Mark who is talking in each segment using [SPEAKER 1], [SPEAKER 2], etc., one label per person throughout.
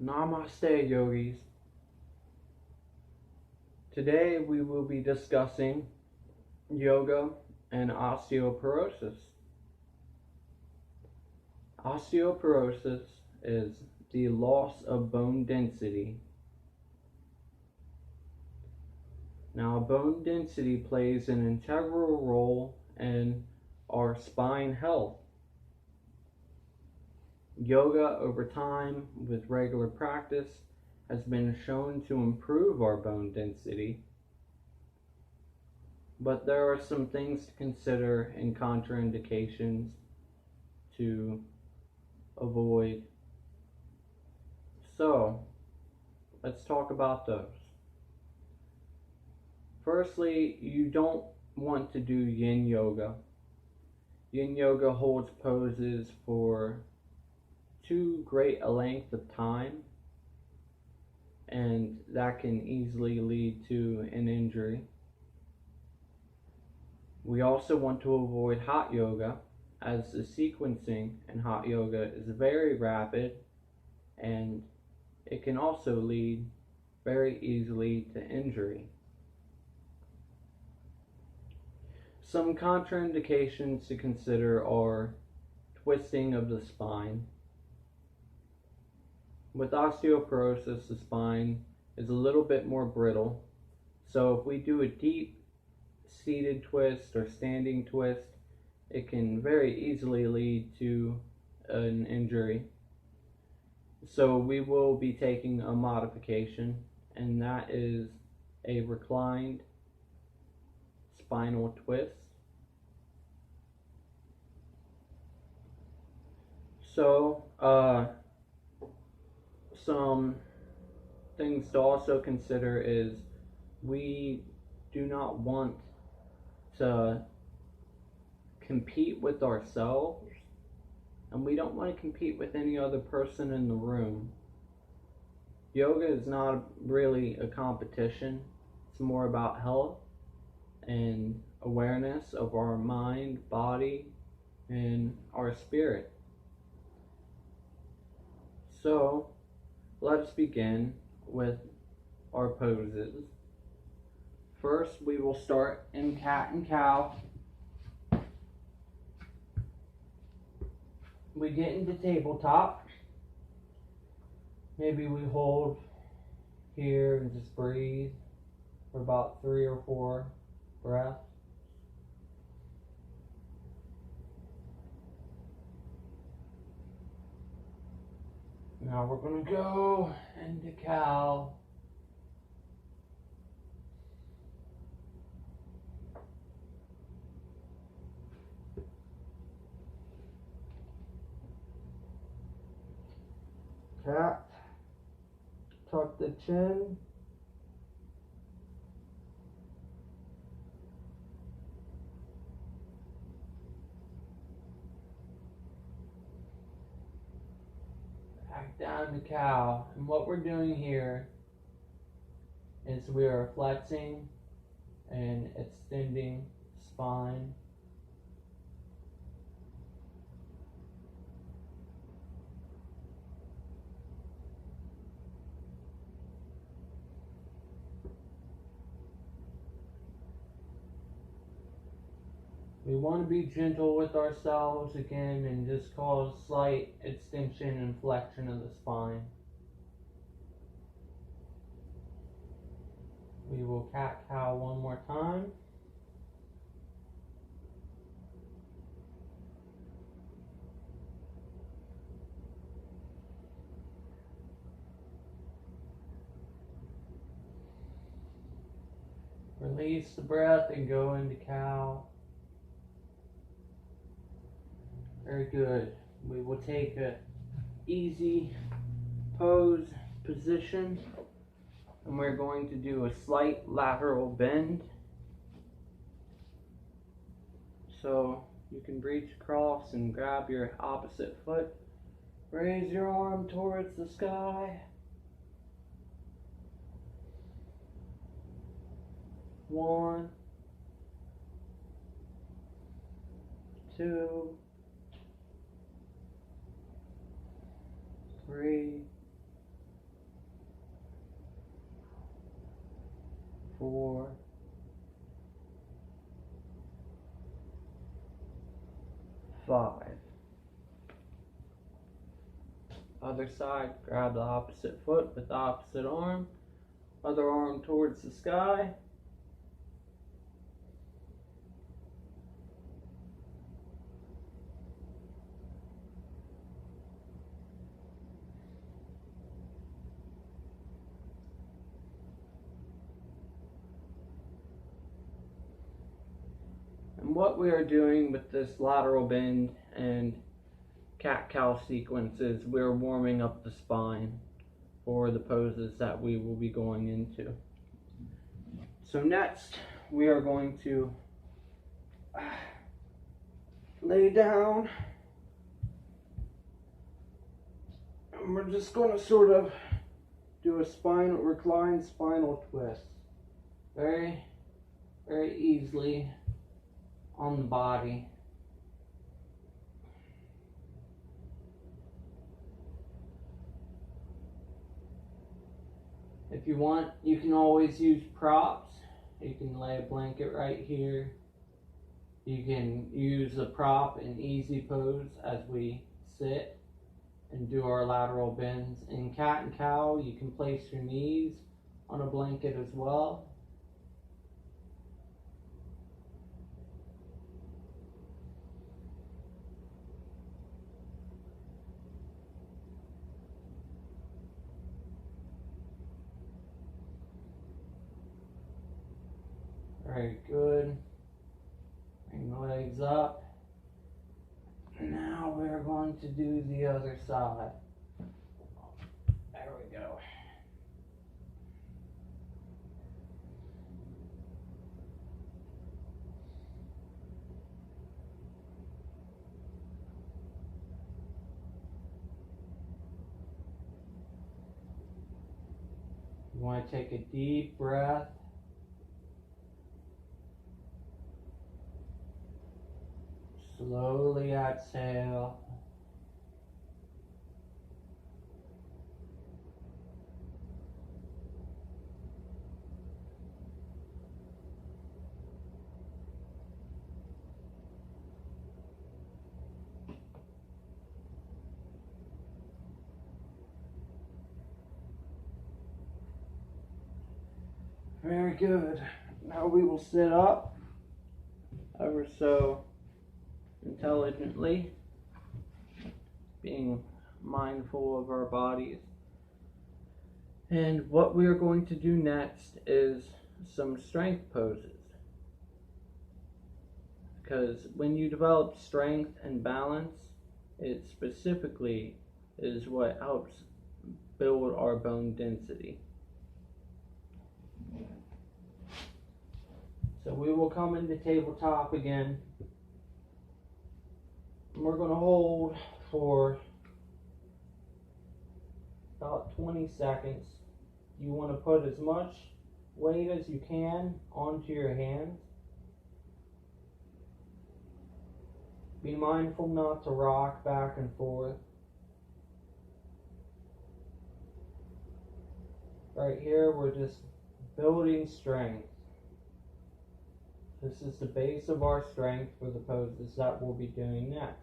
[SPEAKER 1] Namaste, yogis. Today we will be discussing yoga and osteoporosis. Osteoporosis is the loss of bone density. Now, bone density plays an integral role in our spine health. Yoga over time with regular practice has been shown to improve our bone density, but there are some things to consider and contraindications to avoid. So, let's talk about those. Firstly, you don't want to do yin yoga. Yin yoga holds poses for too great a length of time, and that can easily lead to an injury. We also want to avoid hot yoga, as the sequencing in hot yoga is very rapid and it can also lead very easily to injury. Some contraindications to consider are twisting of the spine. With osteoporosis, the spine is a little bit more brittle, so if we do a deep seated twist or standing twist, it can very easily lead to an injury. So we will be taking a modification, and that is a reclined spinal twist. So, some things to also consider is we do not want to compete with ourselves, and we don't want to compete with any other person in the room. Yoga is not really a competition. It's more about health and awareness of our mind, body, and our spirit. So, let's begin with our poses. First, we will start in cat and cow. We get into tabletop. Maybe we hold here and just breathe for about 3 or 4 breaths. Now we're going to go into cow. Cat. Tuck the chin. Back down to cow. And what we're doing here is we are flexing and extending spine. We want to be gentle with ourselves again and just cause slight extension and flexion of the spine. We will cat-cow one more time. Release the breath and go into cow. Very good. We will take an easy pose position, and we're going to do a slight lateral bend. So you can reach across and grab your opposite foot. Raise your arm towards the sky. 1, 2, 3, 4, 5. Other side, grab the opposite foot with the opposite arm, other arm towards the sky. And what we are doing with this lateral bend and cat-cow sequence is we're warming up the spine for the poses that we will be going into. So next we are going to lay down, and we're just going to sort of do a reclined spinal twist very easily on the body. If you want, you can always use props. You can lay a blanket right here. You can use a prop in easy pose as we sit and do our lateral bends. In cat and cow, you can place your knees on a blanket as well. Very good. Bring the legs up. Now we're going to do the other side. There we go. You want to take a deep breath. Slowly exhale. Very good. Now we will sit up ever so intelligently, being mindful of our bodies. And what we are going to do next is some strength poses. Because when you develop strength and balance, it specifically is what helps build our bone density. So we will come into tabletop again. We're going to hold for about 20 seconds. You want to put as much weight as you can onto your hands. Be mindful not to rock back and forth. Right here, we're just building strength. This is the base of our strength for the poses that we'll be doing next.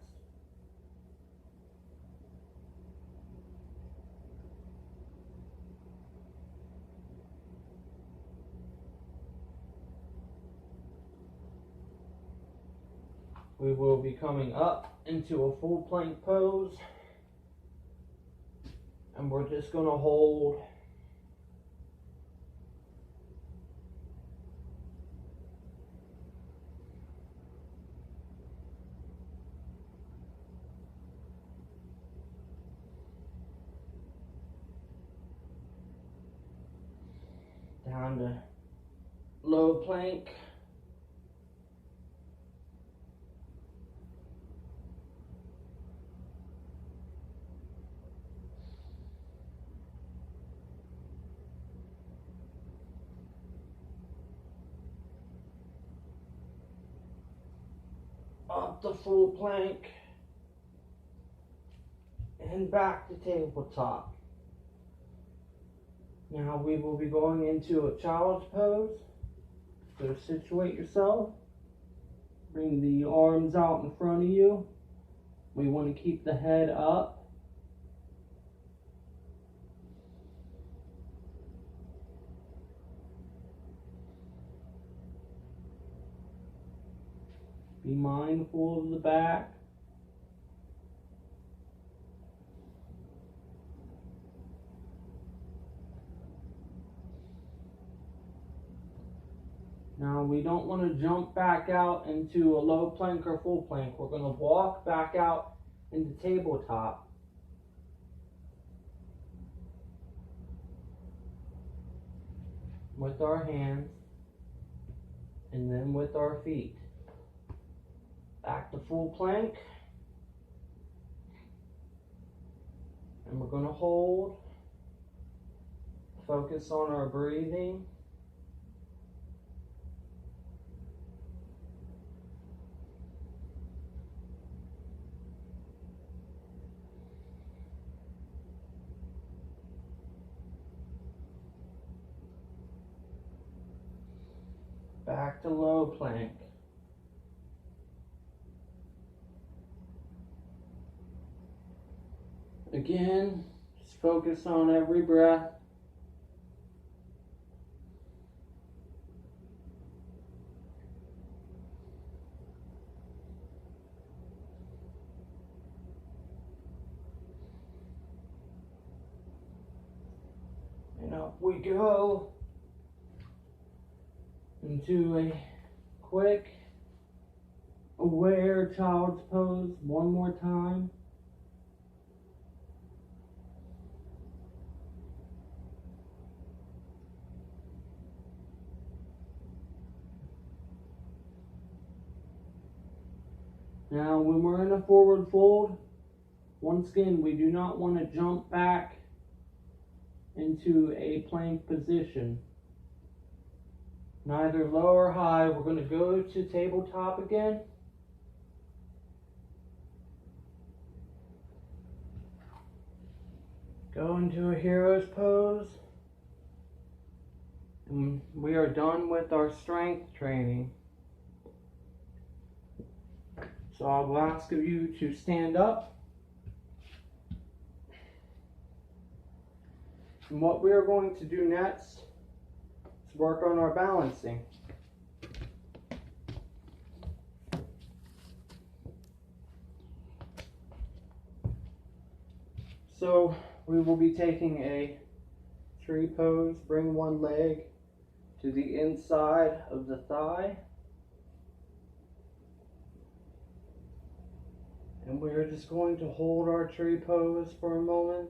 [SPEAKER 1] We will be coming up into a full plank pose, and we're just going to hold down to low plank. Up the full plank and back to tabletop. Now we will be going into a child's pose. So situate yourself. Bring the arms out in front of you. We want to keep the head up. Be mindful of the back. Now we don't want to jump back out into a low plank or full plank. We're going to walk back out into tabletop. With our hands and then with our feet. Back to full plank. And we're going to hold. Focus on our breathing. Back to low plank. Again, just focus on every breath. And up we go into a quick, aware child's pose one more time. Now, when we're in a forward fold, once again, we do not want to jump back into a plank position. Neither low or high. We're going to go to tabletop again. Go into a hero's pose. And we are done with our strength training. So I will ask of you to stand up. And what we are going to do next is work on our balancing. So we will be taking a tree pose. Bring one leg to the inside of the thigh. And we're just going to hold our tree pose for a moment.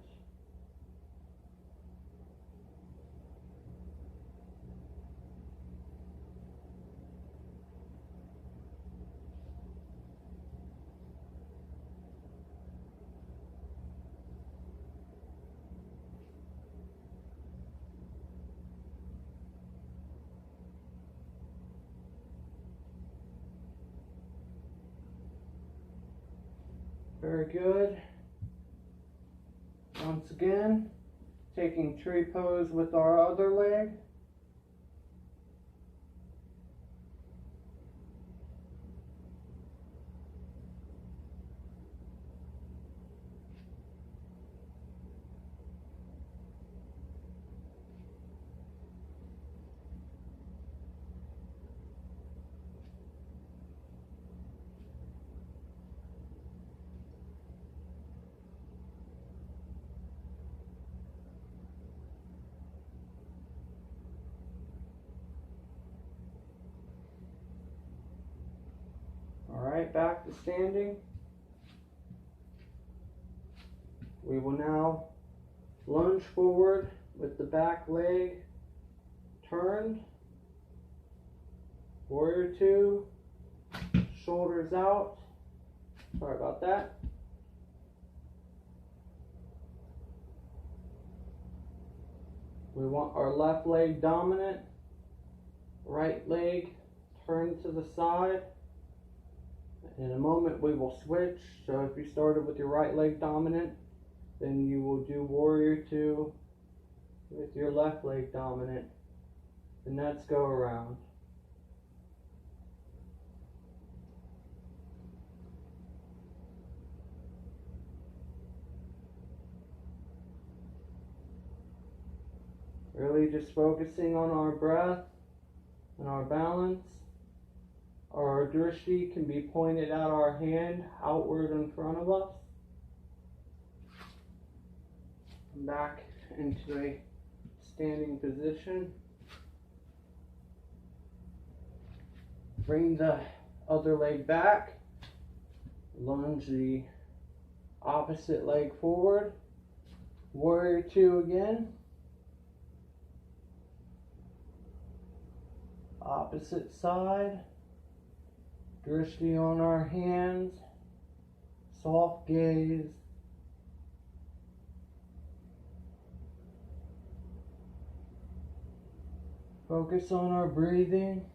[SPEAKER 1] Very good. Once again, taking tree pose with our other leg. Alright, back to standing. We will now lunge forward with the back leg turned. Warrior two, shoulders out. Sorry about that. We want our left leg dominant, right leg turned to the side. In a moment we will switch, so if you started with your right leg dominant, then you will do warrior two with your left leg dominant. And let's go around. just focusing on our breath and our balance. Our drishti can be pointed at our hand outward in front of us. Come back into a standing position. Bring the other leg back. Lunge the opposite leg forward. Warrior two again. Opposite side. Drishti on our hands. Soft gaze. Focus on our breathing.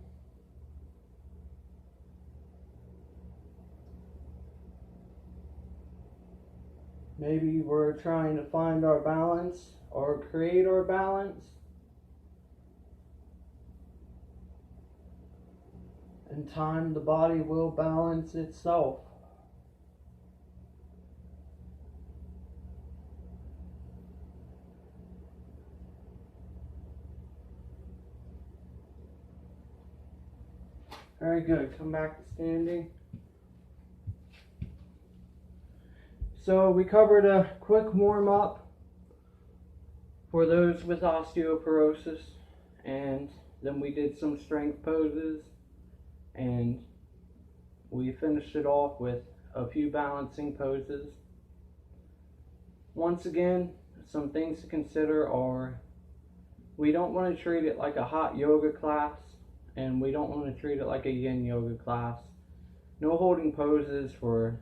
[SPEAKER 1] Maybe we're trying to find our balance or create our balance. In time, the body will balance itself. Very good. Come back to standing. So we covered a quick warm-up for those with osteoporosis, and then we did some strength poses, and we finished it off with a few balancing poses. Once again, some things to consider are we don't want to treat it like a hot yoga class, and we don't want to treat it like a yin yoga class. No holding poses for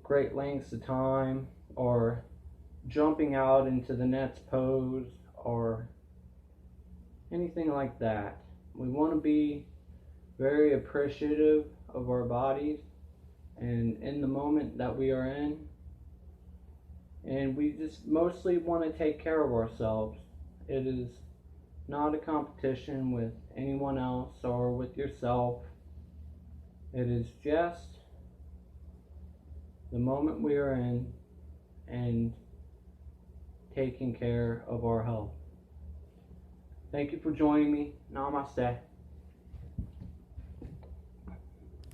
[SPEAKER 1] great lengths of time, or jumping out into the next pose, or anything like that. We want to be very appreciative of our bodies and in the moment that we are in, and we just mostly want to take care of ourselves. It is not a competition with anyone else or with yourself. It is just the moment we are in and taking care of our health. Thank you for joining me. Namaste.